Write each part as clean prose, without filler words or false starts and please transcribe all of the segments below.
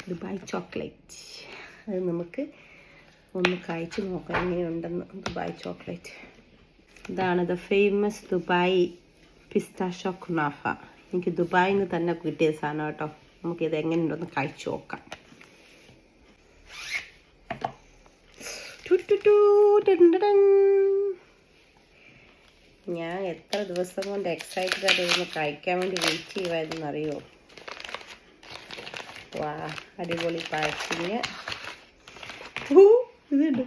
Dubai chocolate. അത് നമുക്ക് ഒന്ന് കഴിച്ച് നോക്കാം എങ്ങനെയുണ്ടെന്ന്. ദുബായ് ചോക്ലേറ്റ് ഇതാണ് the famous Dubai pistachio kunafa. എനിക്ക് ദുബായിൽ നിന്ന് തന്നെ കിട്ടിയ സാധനം കേട്ടോ. നമുക്കിത് എങ്ങനെയുണ്ടെന്ന് കഴിച്ച് നോക്കാം. ഞാൻ എത്ര ദിവസം കൊണ്ട് എക്സൈറ്റഡ് ആയിട്ട് ഇരുന്ന് കഴിക്കാൻ വേണ്ടി വെയിറ്റ് ചെയ്യുമായിരുന്നു അറിയോ. വാ, അടിപൊളി പാക്കിങ്. ഇതുണ്ട്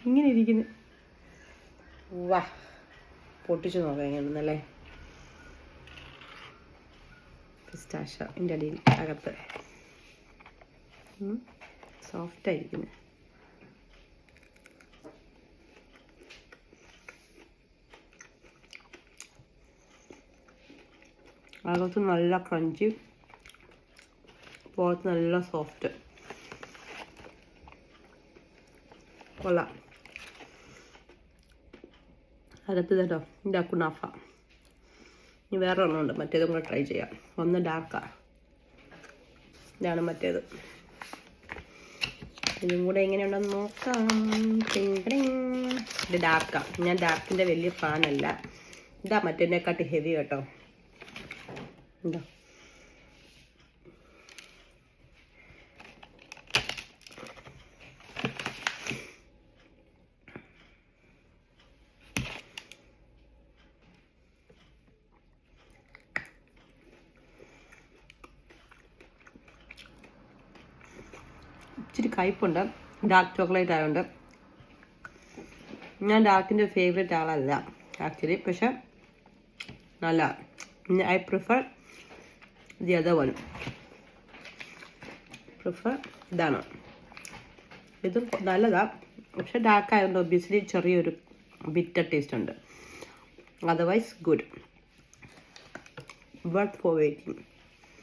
ഇങ്ങനെ ഇരിക്കുന്നു. വാ, പൊട്ടിച്ചു നോക്കാം എങ്ങനെയാണെന്നല്ലേ. പിസ്താഷ്യോ ഇതിൻ്റെ അടിയിൽ അകത്ത് സോഫ്റ്റായിരിക്കുന്നു. അകത്ത് നല്ല ക്രഞ്ചി, പുറത്ത് നല്ല സോഫ്റ്റ്. കൊള്ളാം. അകത്ത് കേട്ടോ ഇതിൻ്റെ കുനാഫ. ഇനി വേറെ ഒരെണ്ണമുണ്ട്, മറ്റേതും കൂടെ ട്രൈ ചെയ്യാം. ഒന്ന് ഡാർക്കാണ്, ഇതാണ് മറ്റേത്. ഇതും കൂടെ എങ്ങനെയുണ്ടെന്ന് നോക്കാം. ഇത് ഡാർക്കാണ്. ഞാൻ ഡാർക്കിൻ്റെ വലിയ ഫാനല്ല. ഇതാ മറ്റേതിനെക്കാട്ടി ഹെവി കേട്ടോ. എന്താ ഇച്ചിരി കയ്പുണ്ട്, ഡാർക്ക് ചോക്ലേറ്റ് ആയതുകൊണ്ട്. ഞാൻ ഡാർക്കിൻ്റെ ഫേവറേറ്റ് ആളല്ല ആക്ച്വലി, പക്ഷെ നല്ല. I prefer the other one. Prefer ഇതാണ്. ഇതും നല്ലതാണ്, പക്ഷെ ഡാർക്ക് ആയതുകൊണ്ട് ഒബ്വിയസ്ലി ചെറിയൊരു ബിറ്റർ ടേസ്റ്റ് ഉണ്ട്. Otherwise good, worth for waiting.